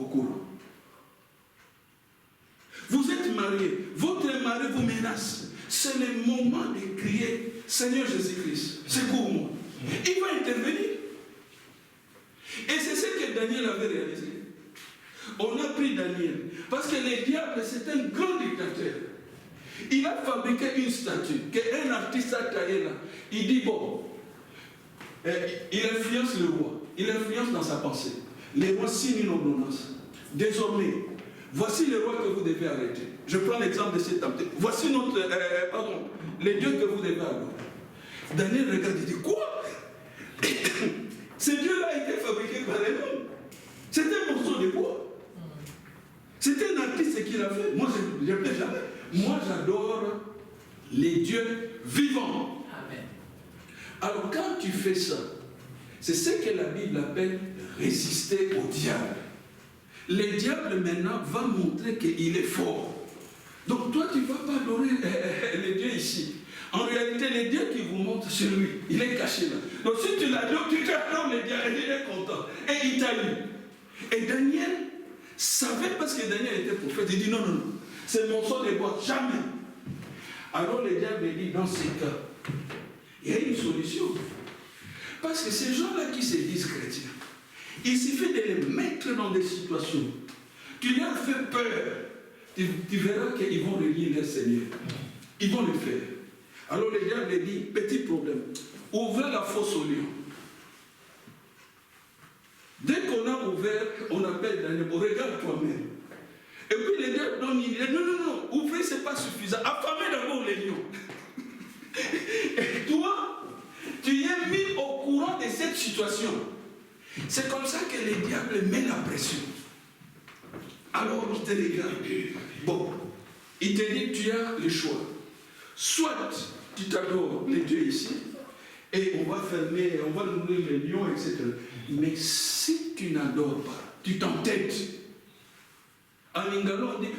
au courant. Vous êtes marié, votre mari vous menace. C'est le moment de crier, Seigneur Jésus-Christ, secours-moi. Il va intervenir. Et c'est ce que Daniel avait réalisé. On a pris Daniel, parce que le diable, c'est un grand dictateur. Il a fabriqué une statue qu'un artiste a taillée là. Il dit, bon, il influence le roi, il influence dans sa pensée. Le roi signe une ordonnance. Désormais, voici le roi que vous devez arrêter. Je prends l'exemple de cet homme. Voici les dieux que vous devez adorer. Daniel regarde et dit, quoi? Ce dieu-là a été fabriqué par les hommes. C'est un morceau de bois. C'est un artiste qui l'a fait. Moi, je ne peux jamais. Moi, j'adore les dieux vivants. Amen. Alors, quand tu fais ça, c'est ce que la Bible appelle résister au diable. Le diable, maintenant, va montrer qu'il est fort. Donc, toi, tu ne vas pas adorer les dieux ici. En réalité, le Dieu qui vous montre, c'est lui. Il est caché là. Donc, si tu l'adores, tu t'adores le diable et il est content. Et il t'a eu. Et Daniel savait, parce que Daniel était prophète, il dit non, non, non. C'est mon son de bois, jamais. Alors le diable dit, dans ces cas, il y a une solution. Parce que ces gens-là qui se disent chrétiens, il suffit de les mettre dans des situations. Tu leur fais peur. Tu verras qu'ils vont relier leur Seigneur. Ils vont le faire. Alors le diable dit, petit problème, ouvrez la fosse au lion. Dès qu'on a ouvert, on appelle Daniel, regarde toi-même. Et puis le diable donne une idée, non, non, non, ouvrir c'est pas suffisant, affamez d'abord les lions. Et toi, tu es mis au courant de cette situation. C'est comme ça que le diable met la pression. Alors il te regarde. Bon, il te dit, tu as le choix. Soit tu t'adores les dieux ici, et on va fermer, on va nourrir les lions, etc. Mais si tu n'adores pas, tu t'entêtes. En lingala, on dit,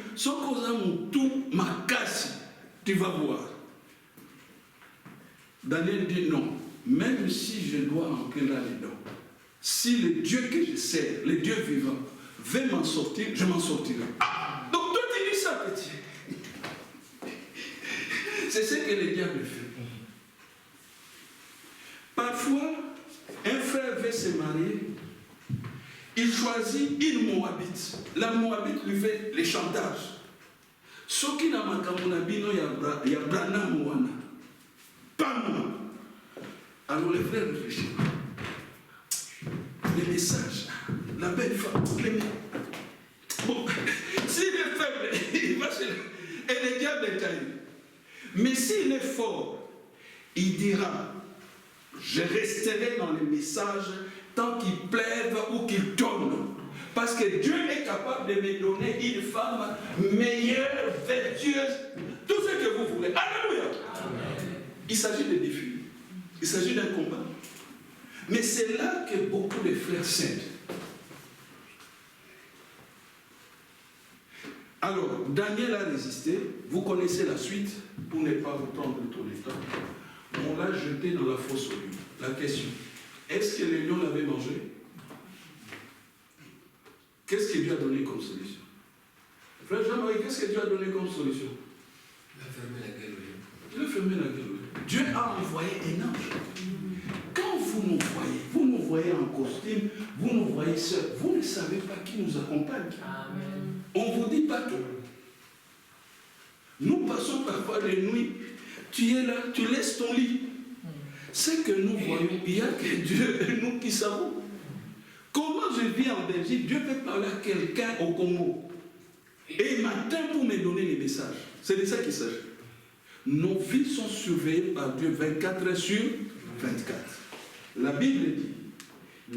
tout ma casse, tu vas voir. Daniel dit non, même si je dois entrer là-dedans, si le Dieu que je sers, le Dieu vivant, veut m'en sortir, je m'en sortirai. Ah, donc toi tu dis ça, petit. C'est ce que le diable fait. Parfois, un frère veut se marier, il choisit une Moabite. La Moabite lui fait les chantages. Ce qui n'a pas Kamunabino, il y a Brana Moana. Pas moi. Alors les frères réfléchissent. Les messages, la belle femme, bon, s'il est faible, il va chez lui. Et le diable est taillé. Mais s'il est fort, il dira, je resterai dans les messages tant qu'il plève ou qu'il tourne. Parce que Dieu est capable de me donner une femme meilleure, vertueuse, tout ce que vous voulez. Alléluia. Amen. Il s'agit de défis. Il s'agit d'un combat. Mais c'est là que beaucoup de frères cèdent. Alors, Daniel a résisté. Vous connaissez la suite, pour ne pas vous prendre tout le temps. On l'a jeté dans la fosse au lion. La question, est-ce que le lion l'avait mangé? Qu'est-ce que Dieu a donné comme solution? Frère Jean-Marie, qu'est-ce que Dieu a donné comme solution? Il a fermé la gueule au lion. Il a fermé la gueule au lion. Dieu a envoyé un ange. Quand vous nous voyez en costume, vous nous voyez seuls, vous ne savez pas qui nous accompagne. Amen. On ne vous dit pas tout. Nous passons parfois les nuits, tu es là, tu laisses ton lit. Ce que nous voyons, il n'y a que Dieu et nous qui savons. Comment je vis en Belgique, Dieu peut parler à quelqu'un au Congo. Et il m'attend pour me donner les messages. C'est de ça qu'il s'agit. Nos vies sont surveillées par Dieu 24 heures sur 24. La Bible dit,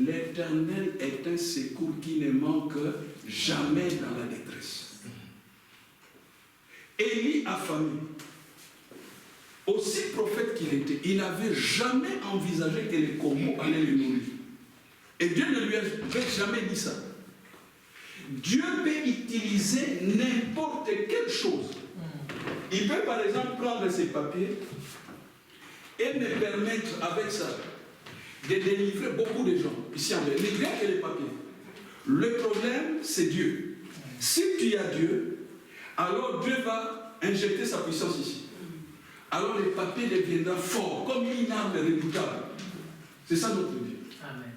l'Éternel est un secours qui ne manque jamais dans la détresse. Élie affamé, aussi prophète qu'il était, il n'avait jamais envisagé que les corbeaux allaient le nourrir. Et Dieu ne lui avait jamais dit ça. Dieu peut utiliser n'importe quelle chose. Il peut par exemple prendre ses papiers et me permettre avec ça de délivrer beaucoup de gens ici en Belgique. Rien que les papiers. Le problème, c'est Dieu. Si tu as Dieu, alors Dieu va injecter sa puissance ici. Alors le papier deviendra fort, comme une arme redoutable. C'est ça notre Dieu. Amen.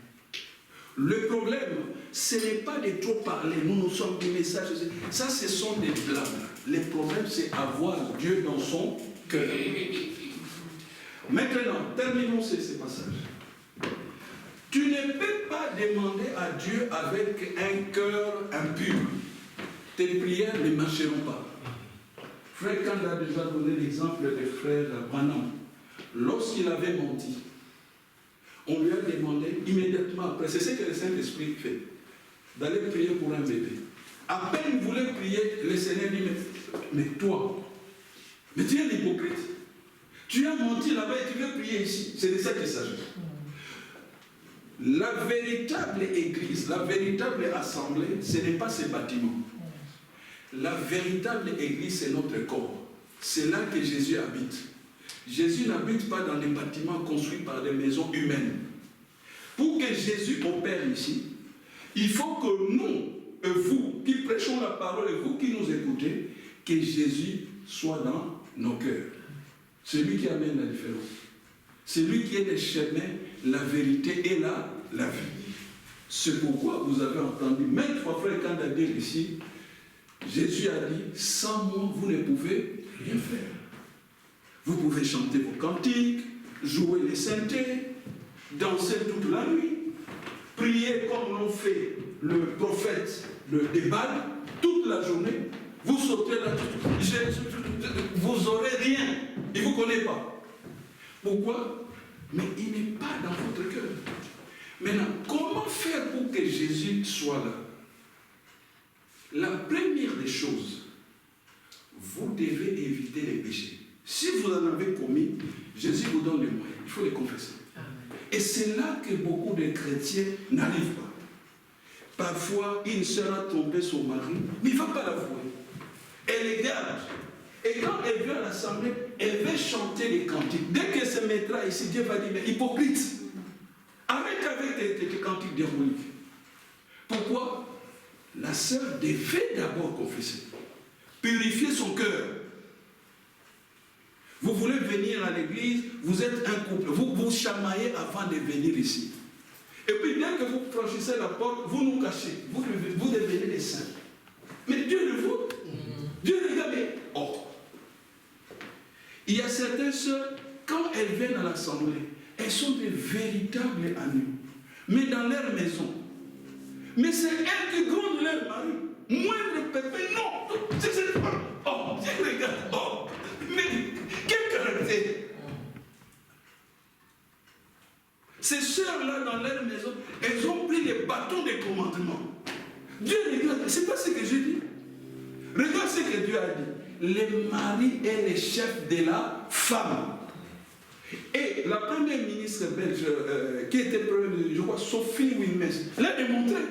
Le problème, ce n'est pas de trop parler. Nous sommes des messages. Ça, ce sont des blabla. Le problème, c'est avoir Dieu dans son cœur. Maintenant, terminons ces passages. Tu ne peux pas demander à Dieu avec un cœur impur. Tes prières ne marcheront pas. Frère Kand a déjà donné l'exemple de frère Branham. Lorsqu'il avait menti, on lui a demandé immédiatement après, c'est ce que le Saint-Esprit fait, d'aller prier pour un bébé. À peine il voulait prier, le Seigneur dit, mais toi, mais tu es un hypocrite. Tu as menti là-bas et tu veux prier ici. C'est de ça qu'il s'agit. La véritable église, la véritable assemblée, ce n'est pas ces bâtiments. La véritable église, c'est notre corps. C'est là que Jésus habite. Jésus n'habite pas dans des bâtiments construits par des maisons humaines. Pour que Jésus opère ici, il faut que nous, vous qui prêchons la parole et vous qui nous écoutez, que Jésus soit dans nos cœurs. C'est lui qui amène la différence. C'est lui qui est le chemin, la vérité et la vie. C'est pourquoi vous avez entendu, maintes fois, frère, quand il dit ici, Jésus a dit, sans moi, vous ne pouvez rien faire. Vous pouvez chanter vos cantiques, jouer les synthés, danser toute la nuit, prier comme l'ont fait le prophète de Bâle toute la journée. Vous sautez là, vous n'aurez rien. Il ne vous connaît pas. Pourquoi? Mais il n'est pas dans votre cœur. Maintenant, comment faire pour que Jésus soit là? La première des choses, vous devez éviter les péchés. Si vous en avez commis, Jésus vous donne les moyens. Il faut les confesser. Amen. Et c'est là que beaucoup de chrétiens n'arrivent pas. Parfois, une sœur a trompé son mari, mais il ne va pas l'avouer. Elle les garde. Et quand elle vient à l'assemblée, elle veut chanter les cantiques. Dès qu'elle se mettra ici, Dieu va dire, mais hypocrite, arrête avec tes cantiques diaboliques. Pourquoi? La sœur devait d'abord confesser, purifier son cœur. Vous voulez venir à l'église, vous êtes un couple, vous vous chamaillez avant de venir ici. Et puis dès que vous franchissez la porte, vous nous cachez, vous devenez des saints. Mais Dieu le veut. Dieu regarde, mais oh. Il y a certaines sœurs, quand elles viennent à l'assemblée, elles sont des véritables amis. Mais dans leur maison, mais c'est elles qui grondent leur mari. Moindre pépé, non. C'est pas. Oh, je regarde. Oh, mais quel caractère. Ces sœurs-là, dans leur maison, elles ont pris les bâtons des commandements. Dieu regarde, c'est pas ce que je dis. Regarde ce que Dieu a dit. Le mari est le chef de la femme. Et la première ministre belge, qui était première ministre, je crois, Sophie Wilmès, l'a démontré.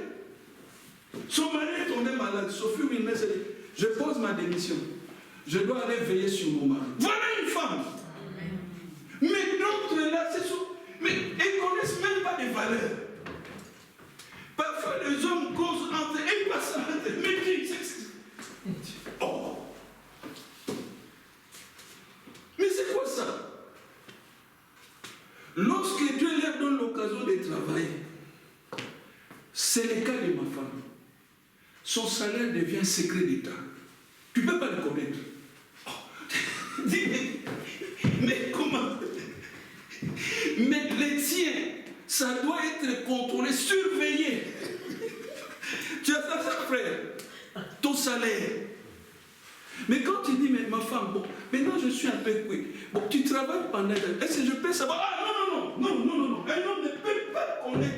Son mari est tombé malade. Sophie Wilmès a dit, je pose ma démission. Je dois aller veiller sur mon mari. Voilà une femme. Mais d'autres là, c'est ça. Mais ils ne connaissent même pas les valeurs. Parfois, les hommes causent entre eux, ils passent entre eux. Mais oh. Mais c'est quoi ça? Lorsque Dieu leur donne l'occasion de travailler, c'est le cas de ma femme. Son salaire devient secret d'État. Tu ne peux pas le connaître. Oh. Mais comment? Mais les tiens, ça doit être contrôlé, surveillé. Tu as ça, frère, ton salaire. Mais quand tu dis, mais ma femme, bon, maintenant je suis un peu quick. Bon, tu travailles pendant. Est-ce que je peux savoir? Ah non. Un homme ne peut pas connaître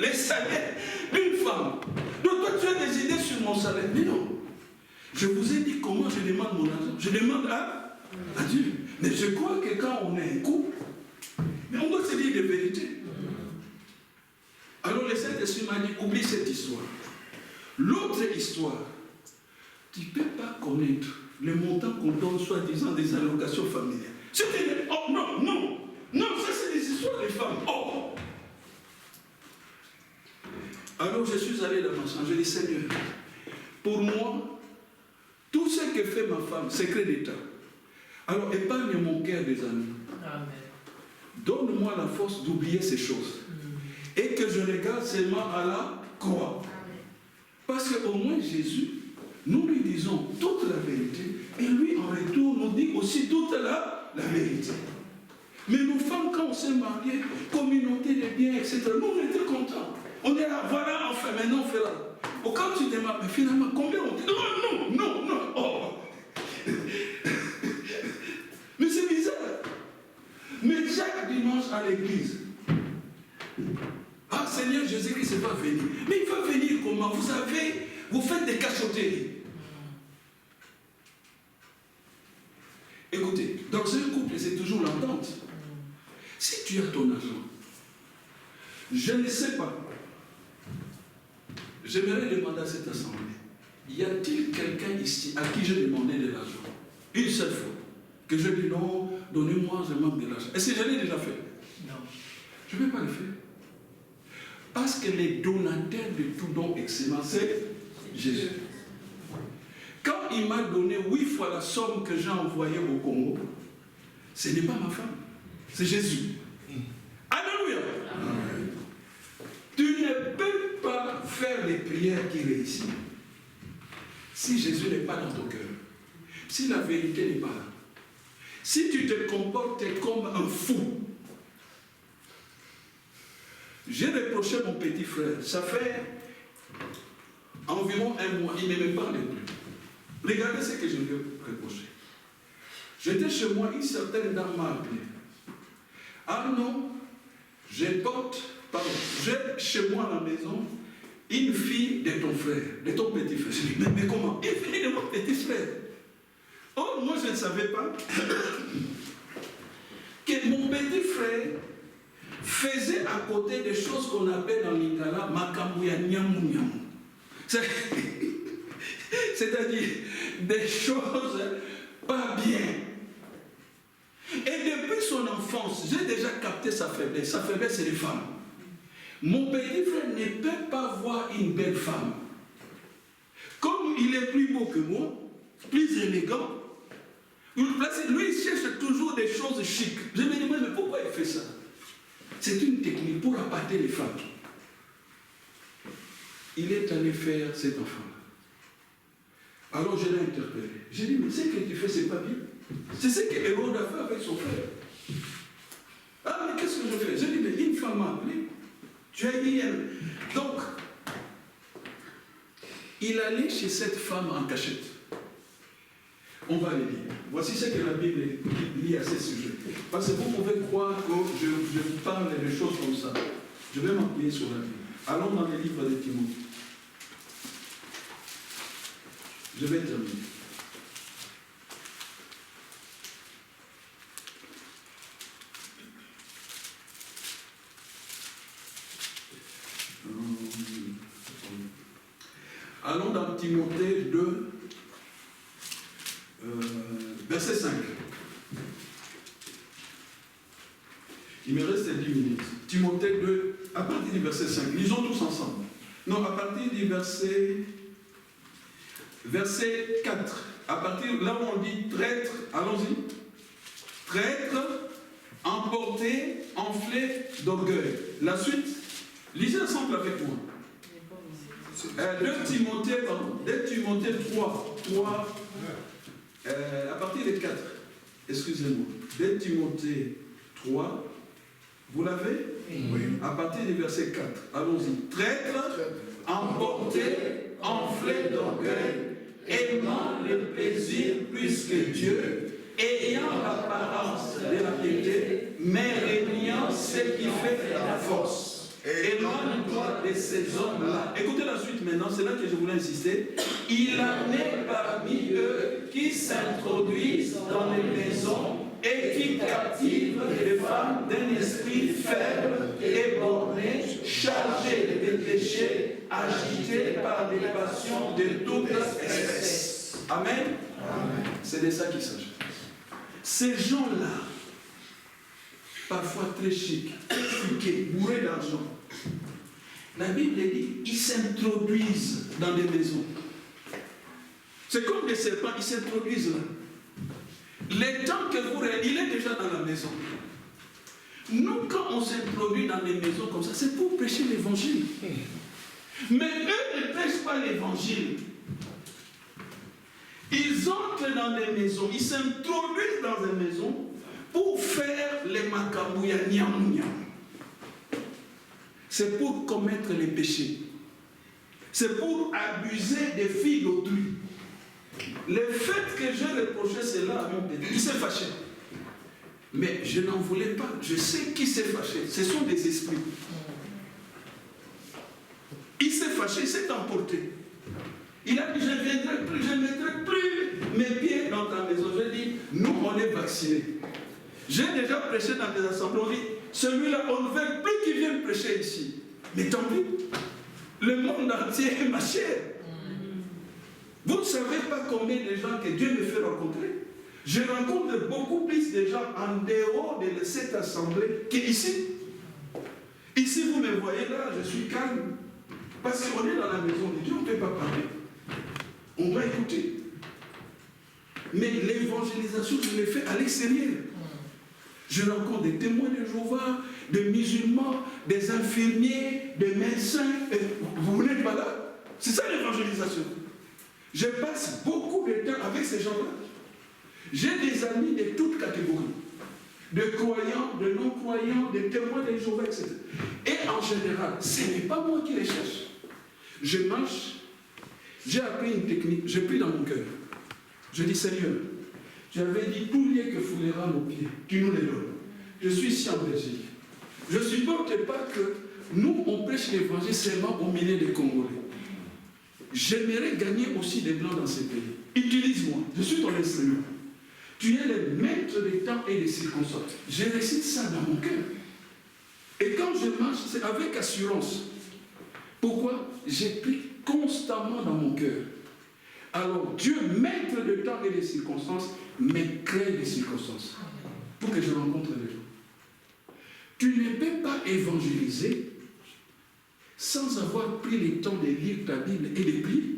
les salaires d'une femme. Donc toi, tu as des idées sur mon salaire. Mais non. Je vous ai dit comment je demande mon argent. Je demande à Dieu. Mais je crois que quand on est un couple, mais on doit se dire des vérités. Alors le Saint-Esprit m'a dit, oublie cette histoire. L'autre histoire, tu ne peux pas connaître le montant qu'on donne soi-disant des allocations familiales. Oh non, ça c'est des histoires des femmes. Oh. Alors je suis allé dans ma chambre, je dis Seigneur, pour moi, tout ce que fait ma femme, secret d'État. Alors épargne mon cœur des amis. Amen. Donne-moi la force d'oublier ces choses. Et que je regarde seulement à la croix. Amen. Parce qu'au moins Jésus, nous lui disons toute la vérité. Et lui en retour nous dit aussi toute la vérité. Mais nos femmes, quand on s'est mariés, communauté de biens, etc., nous on était contents. On est là, voilà, enfin, maintenant on fait là. Ou quand tu démarres, mais finalement, combien on dit non. Oh. Mais c'est bizarre. Mais chaque dimanche à l'église, ah Seigneur Jésus-Christ n'est pas venu. Mais il va venir comment? Vous savez, vous faites des cachotteries. Écoutez, dans un couple, c'est toujours l'entente. Si tu as ton argent, je ne sais pas. J'aimerais demander à cette assemblée, y a-t-il quelqu'un ici à qui j'ai demandé de l'argent? Une seule fois. Que je dis non, donnez-moi, je manque de l'argent. Est-ce que je l'ai déjà fait? Non. Je ne vais pas le faire. Parce que les donateurs de tout don excellent, c'est Jésus. Quand il m'a donné 8 fois la somme que j'ai envoyée au Congo, ce n'est pas ma femme, c'est Jésus. Alléluia. Amen. Tu ne peux pas faire les prières qui réussissent si Jésus n'est pas dans ton cœur, si la vérité n'est pas là, si tu te comportes comme un fou. J'ai reproché mon petit frère, ça fait environ 1 mois, il ne me parle plus. Regardez ce que je lui ai reproché. J'étais chez moi, une certaine dame m'a appelé. Ah non, j'ai chez moi à la maison une fille de ton frère, de ton petit frère. Je dis, mais comment? Une fille de mon petit frère. Oh, moi je ne savais pas que mon petit frère faisait à côté des choses qu'on appelle dans l'Ingala Makambuya Nyamu Nyamu. C'est-à-dire des choses pas bien. Et depuis son enfance, j'ai déjà capté sa faiblesse. Sa faiblesse, c'est les femmes. Mon petit frère ne peut pas voir une belle femme. Comme il est plus beau que moi, plus élégant, lui, il cherche toujours des choses chics. Je me demande, mais pourquoi il fait ça? C'est une technique pour appâter les femmes. Il est allé faire cet enfant-là. Alors je l'ai interpellé. J'ai dit, mais ce que tu fais, c'est pas bien. C'est ce que Hérode a fait avec son frère. Ah, mais qu'est-ce que je fais? J'ai dit, mais une femme m'a appelé. Tu as dit elle. Donc, il allait chez cette femme en cachette. On va les lire. Voici ce que la Bible dit à ce sujet. Parce que vous pouvez croire que je vous parle de choses comme ça. Je vais m'appuyer sur la Bible. Allons dans les livres de Timothée. Je vais terminer. Allons dans Timothée 2, verset 5. Il me reste 10 minutes. Timothée 2, à partir du verset 5. Lisons tous ensemble. Non, à partir du verset 4. À partir là où on dit traître, allons-y. Traître, emporté, enflé d'orgueil. La suite, lisez ensemble avec moi. 2 Timothée 3, à partir de 4. Excusez-moi. 2 Timothée 3, vous l'avez? Oui. À partir du verset 4. Allons-y. Traître, emporté, enflé d'orgueil, aimant le plaisir plus que Dieu, ayant l'apparence de la piété, mais régnant ce qui fait la force. Éloigne-toi de ces hommes-là. Écoutez la suite maintenant, c'est là que je voulais insister. Il en est parmi eux qui s'introduisent dans les maisons et qui captivent les femmes d'un esprit faible et borné, chargé de péchés, agité par des passions de toute espèce. Amen. Amen. C'est de ça qu'il s'agit. Ces gens-là, parfois très chics, friqués, bourrés d'argent, La Bible dit, ils s'introduisent dans des maisons. C'est comme des serpents, ils s'introduisent là. Le temps que vous regardez, il est déjà dans la maison. Nous, quand on s'introduit dans des maisons comme ça, c'est pour prêcher l'évangile. Mais eux ne prêchent pas l'évangile. Ils entrent dans des maisons, ils s'introduisent dans des maisons pour faire les makambouya niam niam. C'est pour commettre les péchés. C'est pour abuser des filles d'autrui. Le fait que je reprochais cela à mon père, il s'est fâché. Mais je n'en voulais pas. Je sais qui s'est fâché. Ce sont des esprits. Il s'est fâché, il s'est emporté. Il a dit, je ne viendrai plus, je ne mettrai plus mes pieds dans ta maison. Je dis, nous, on est vaccinés. J'ai déjà prêché dans des assemblées. On dit, celui-là, on ne veut plus qu'il vienne prêcher ici. Mais tant pis. Le monde entier est ma chair. Vous ne savez pas combien de gens que Dieu me fait rencontrer. Je rencontre beaucoup plus de gens en dehors de cette assemblée qu'ici. Ici, vous me voyez là, je suis calme. Parce qu'on est dans la maison de Dieu, on ne peut pas parler. On doit écouter. Mais l'évangélisation, je l'ai fait à l'extérieur. Je rencontre des témoins de Jéhovah, des musulmans, des infirmiers, des médecins. Vous n'êtes pas là. C'est ça l'évangélisation. Je passe beaucoup de temps avec ces gens-là. J'ai des amis de toutes catégories. De croyants, de non-croyants, de témoins de Jéhovah, etc. Et en général, ce n'est pas moi qui les cherche. Je marche, j'ai appris une technique, je prie dans mon cœur. Je dis, Seigneur, tu avais dit tout lieu que foulera nos pieds, tu nous les donnes. Je suis ici en Belgique. Je ne supporte pas que nous, on prêche l'évangile seulement au milieu des Congolais. J'aimerais gagner aussi des Blancs dans ces pays. Utilise-moi, je suis ton instrument. Tu es le maître des temps et des circonstances. Je récite ça dans mon cœur. Et quand je marche, c'est avec assurance. Pourquoi? J'ai pris constamment dans mon cœur. Alors Dieu, maître de temps et des circonstances, me crée des circonstances pour que je rencontre les gens. Tu ne peux pas évangéliser sans avoir pris le temps de lire ta Bible et de prier.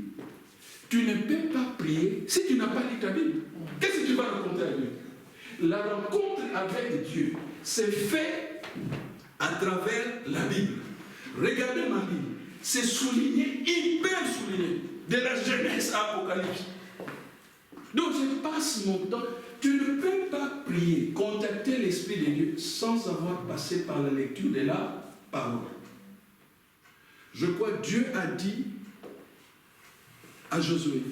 Tu ne peux pas prier si tu n'as pas lu ta Bible. Qu'est-ce que tu vas raconter à Dieu? La rencontre avec Dieu c'est fait à travers la Bible. Regardez ma Bible. C'est souligné, hyper souligné, de la Genèse à l'Apocalypse. Donc je passe mon temps. Tu ne peux pas prier, contacter l'Esprit de Dieu sans avoir passé par la lecture de la parole. Je crois que Dieu a dit à Josué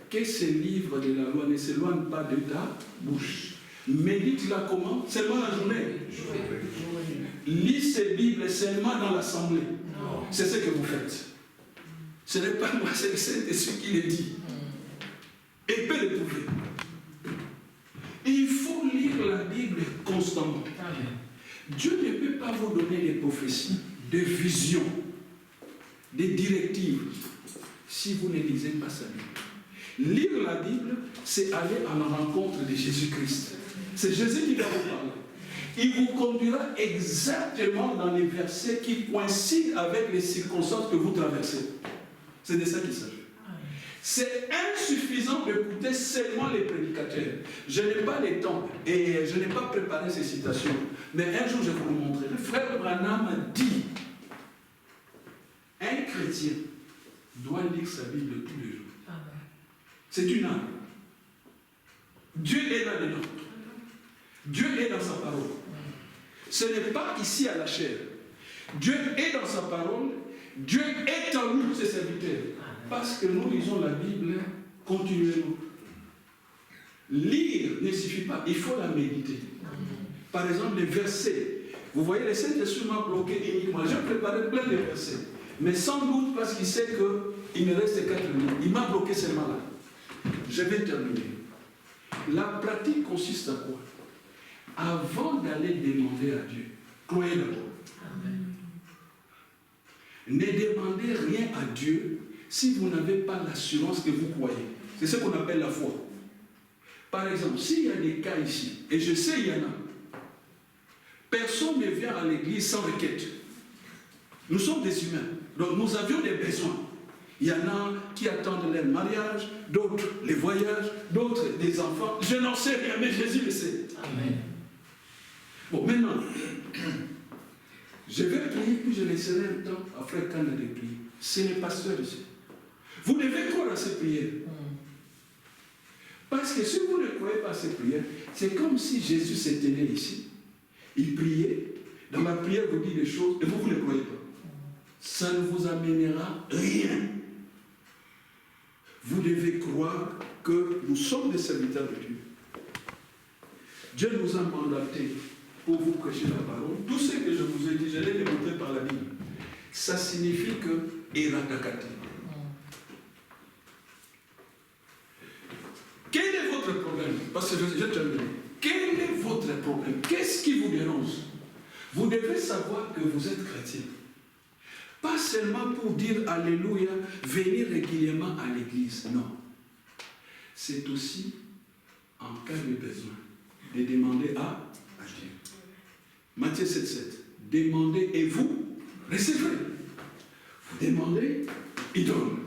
que ce livre de la loi ne s'éloigne pas de ta bouche. Médite-la comment? Seulement la journée. Lis ces Bibles seulement dans l'assemblée. C'est ce que vous faites. Ce n'est pas moi, c'est le Saint-Esprit qui le dit. Et peut le prouver. Il faut lire la Bible constamment. Dieu ne peut pas vous donner des prophéties, des visions, des directives, si vous ne lisez pas sa Bible. Lire la Bible, c'est aller à la rencontre de Jésus-Christ. C'est Jésus qui va vous parler. Il vous conduira exactement dans les versets qui coïncident avec les circonstances que vous traversez. C'est de ça qu'il s'agit. C'est insuffisant d'écouter seulement les prédicateurs. Je n'ai pas le temps et je n'ai pas préparé ces citations. Mais un jour, je vais vous le montrer. Le frère Branham dit, un chrétien doit lire sa Bible tous les jours. C'est une âme. Dieu est là-dedans. Dieu est dans sa parole. Ce n'est pas ici à la chair. Dieu est dans sa parole. Dieu est en nous, ses serviteurs. Parce que nous lisons la Bible continuellement. Lire ne suffit pas, il faut la méditer. Par exemple, les versets. Vous voyez, le Saint-Esprit m'a bloqué uniquement. J'ai préparé plein de versets. Mais sans doute parce qu'il sait qu'il me reste 4 minutes. Il m'a bloqué seulement là. Je vais terminer. La pratique consiste à quoi? Avant d'aller demander à Dieu, croyez d'abord. Ne demandez rien à Dieu si vous n'avez pas l'assurance que vous croyez. C'est ce qu'on appelle la foi. Par exemple, s'il y a des cas ici, et je sais il y en a, personne ne vient à l'église sans requête. Nous sommes des humains. Donc nous avions des besoins. Il y en a qui attendent leur mariage, d'autres les voyages, d'autres des enfants. Je n'en sais rien, mais Jésus le sait. Amen. Bon, maintenant, je vais prier, puis je laisserai un temps à Frère Kanda de prier. C'est les pasteurs ici. Vous devez croire à ces prières. Parce que si vous ne croyez pas à ces prières, c'est comme si Jésus s'était né ici. Il priait. Dans la prière, vous dit des choses et vous ne les croyez pas. Ça ne vous amènera rien. Vous devez croire que nous sommes des serviteurs de Dieu. Dieu nous a mandatés pour vous prêcher la parole. Tout ce que je vous ai dit, je l'ai démontré par la Bible. Ça signifie que Eradakati. Quel est votre problème? Parce que je termine. Quel est votre problème? Qu'est-ce qui vous dérange? Vous devez savoir que vous êtes chrétien. Pas seulement pour dire Alléluia, venir régulièrement à l'église. Non. C'est aussi, en cas de besoin, de demander à Dieu. Matthieu 7,7. Demandez et vous recevrez. Vous demandez, il donne.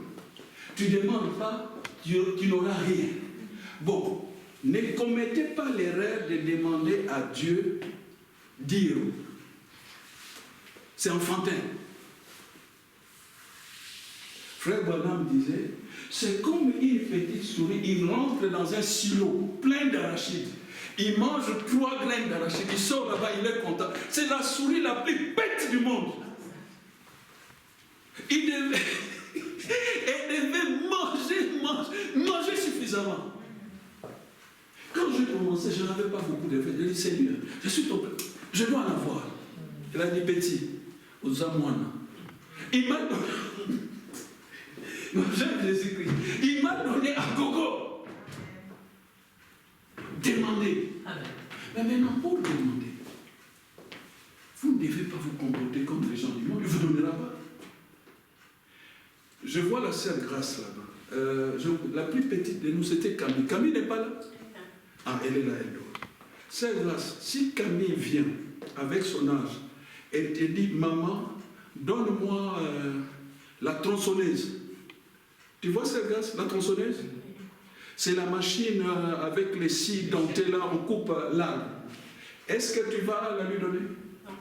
Tu ne demandes pas, tu n'auras rien. Bon, ne commettez pas l'erreur de demander à Dieu, dire. C'est enfantin. Frère Branham disait, c'est comme une petite souris, il rentre dans un silo plein d'arachides. Il mange 3 graines d'arachides, il sort là-bas, il est content. C'est la souris la plus bête du monde. Il devait manger suffisamment. Quand j'ai commencé, je n'avais pas beaucoup de fait. J'ai dit, Seigneur, je suis ton père, je dois en avoir. Il a dit, petit, aux amoines. Il m'a donné. J'aime Jésus-Christ. Il m'a donné à gogo. Demandez. Mais maintenant, pour demander, vous ne devez pas vous comporter comme les gens du monde. Il ne vous donnera pas. Je vois la sœur Grâce là-bas. La plus petite de nous, c'était Camille. Camille n'est pas là? Ah, elle est là, elle dort. Sœur Grâce, si Camille vient avec son âge, elle te dit, maman, donne-moi la tronçonneuse. Tu vois, Sœur Grâce, la tronçonneuse? C'est la machine avec les scies dentées là, on coupe l'arbre. Est-ce que tu vas la lui donner? Non.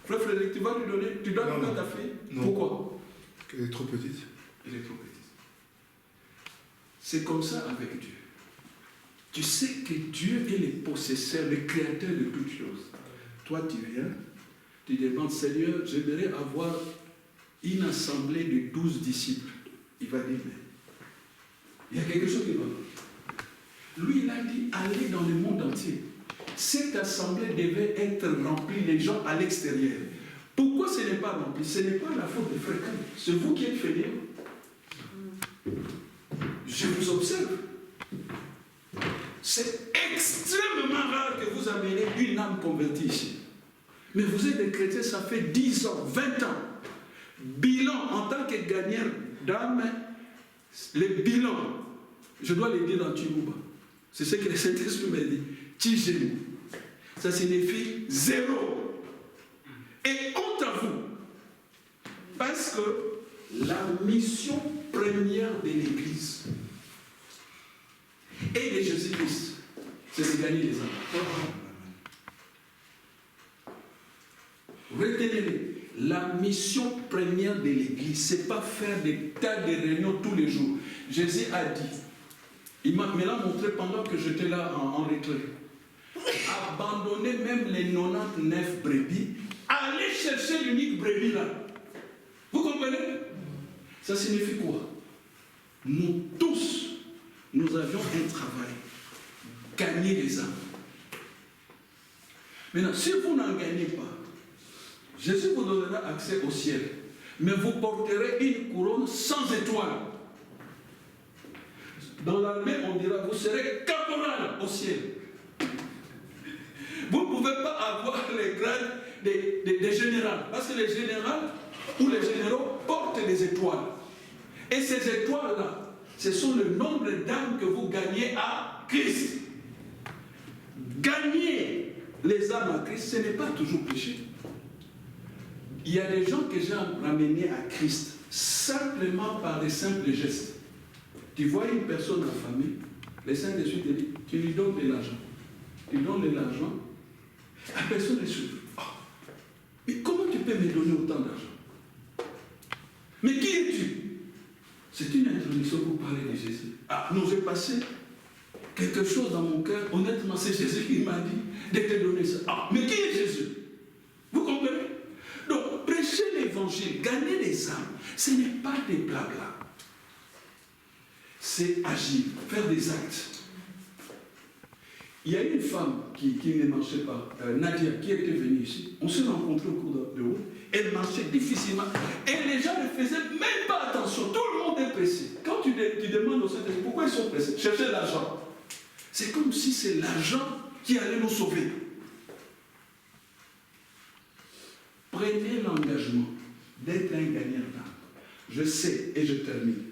Frère Frédéric, tu vas lui donner? Tu donnes à ta fille? Non. Pourquoi? Elle est trop petite. Elle est trop petite. C'est comme ça avec Dieu. Tu sais que Dieu est le possesseur, le créateur de toutes choses. Toi, tu viens, tu demandes, Seigneur, j'aimerais avoir une assemblée de 12 disciples. Il va dire, mais il y a quelque chose qui va. Lui, il a dit, allez dans le monde entier. Cette assemblée devait être remplie, les gens à l'extérieur. Pourquoi ce n'est pas rempli? Ce n'est pas la faute de Frère Kanda. C'est vous qui êtes fainéant. Je vous observe. C'est extrêmement rare que vous amenez une âme convertie ici. Mais vous êtes des chrétiens, ça fait 10 ans, 20 ans. Bilan en tant que gagnant d'âme, le bilan, je dois le dire en Tchibouba. C'est ce que le Saint-Esprit m'a dit. Tchigémou. Ça signifie 0. Et honte à vous. Parce que la mission première de l'Église et de Jésus-Christ, c'est de gagner les âmes. Retenez-le. La mission première de l'Église, ce n'est pas faire des tas de réunions tous les jours. Jésus a dit, il me l'a montré pendant que j'étais là en retrait. Abandonnez même les 99 brebis, allez chercher l'unique brebis là. Vous comprenez? Ça signifie quoi? Nous tous, nous avions un travail. Gagner les âmes. Maintenant, si vous n'en gagnez pas, Jésus vous donnera accès au ciel. Mais vous porterez une couronne sans étoile. Dans l'armée, on dira, vous serez caporal au ciel. Vous ne pouvez pas avoir les grades des généraux. Parce que les généraux ou les généraux portent des étoiles. Et ces étoiles-là, ce sont le nombre d'âmes que vous gagnez à Christ. Gagner les âmes à Christ, ce n'est pas toujours péché. Il y a des gens que j'ai ramenés à Christ simplement par des simples gestes. Tu vois une personne affamée, le Saint-Esprit te dit, tu lui donnes de l'argent. Tu donnes de l'argent, la personne est sûre. Oh, mais comment tu peux me donner autant d'argent? Mais qui es-tu? C'est une introduction pour parler de Jésus. Ah, non, j'ai passé quelque chose dans mon cœur. Honnêtement, c'est Jésus qui m'a dit de te donner ça. Ah, mais qui est Jésus? Vous comprenez? Donc, prêcher l'évangile, gagner les âmes, ce n'est pas des blabla. C'est agir, faire des actes. Il y a une femme qui ne marchait pas, Nadia, qui était venue ici. On s'est rencontrés au cours de route. Elle marchait difficilement. Et les gens ne faisaient même pas attention. Tout le monde est pressé. Quand tu demandes au Saint-Esprit pourquoi ils sont pressés, chercher l'argent. C'est comme si c'est l'argent qui allait nous sauver. Prenez l'engagement d'être un gagnant d'âme. Je sais, et je termine.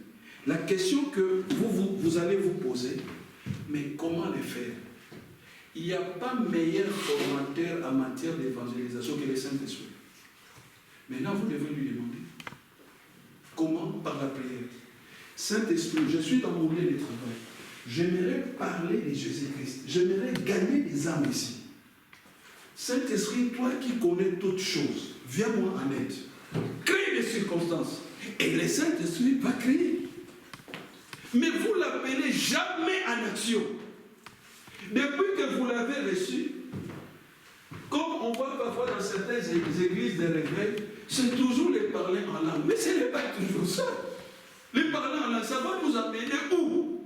La question que vous allez vous poser, mais comment le faire? Il n'y a pas meilleur formateur en matière d'évangélisation que le Saint-Esprit. Maintenant, vous devez lui demander. Comment? Par la prière. Saint-Esprit, je suis dans mon lieu de travail. J'aimerais parler de Jésus-Christ. J'aimerais gagner des âmes ici. Saint-Esprit, toi qui connais toutes choses, viens-moi en aide. Crée des circonstances. Et le Saint-Esprit va créer. Mais vous ne l'appelez jamais en action. Depuis que vous l'avez reçu, comme on voit parfois dans certaines églises de réveil, c'est toujours les parler en langue. Mais ce n'est pas toujours ça. Les parler en langue, ça va nous amener où?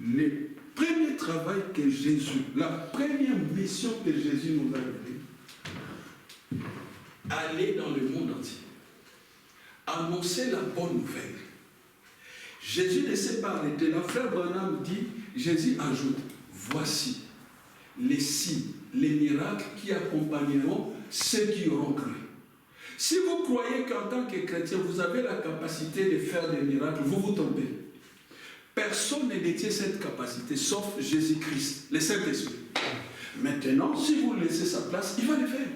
Le premier travail que Jésus, la première mission que Jésus nous a donnée, aller dans le monde entier, annoncer la bonne nouvelle. Jésus ne s'est pas arrêté. Le frère Branham dit, Jésus ajoute, voici les signes, les miracles qui accompagneront ceux qui auront cru. Si vous croyez qu'en tant que chrétien, vous avez la capacité de faire des miracles, vous vous trompez. Personne ne détient cette capacité, sauf Jésus-Christ, le Saint-Esprit. Maintenant, si vous laissez sa place, il va le faire.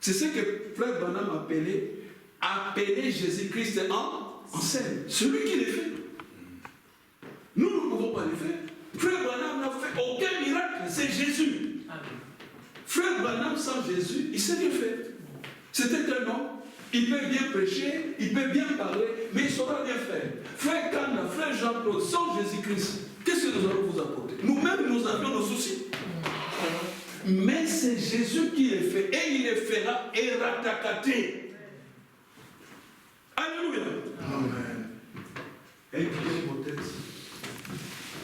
C'est ce que frère Branham appelait appeler Jésus-Christ en scène. Celui qui le fait. Nous ne pouvons pas le faire. Frère Branham n'a fait aucun miracle, c'est Jésus. Frère Branham sans Jésus, il sait rien faire. C'était un homme, il peut bien prêcher, il peut bien parler, mais il ne saura rien faire. Frère Kanda, frère Jean-Claude, sans Jésus-Christ, qu'est-ce que nous allons vous apporter? Nous-mêmes, nous avions nos soucis. Mais c'est Jésus qui les fait, et il les fera ératakater. Alléluia. Amen.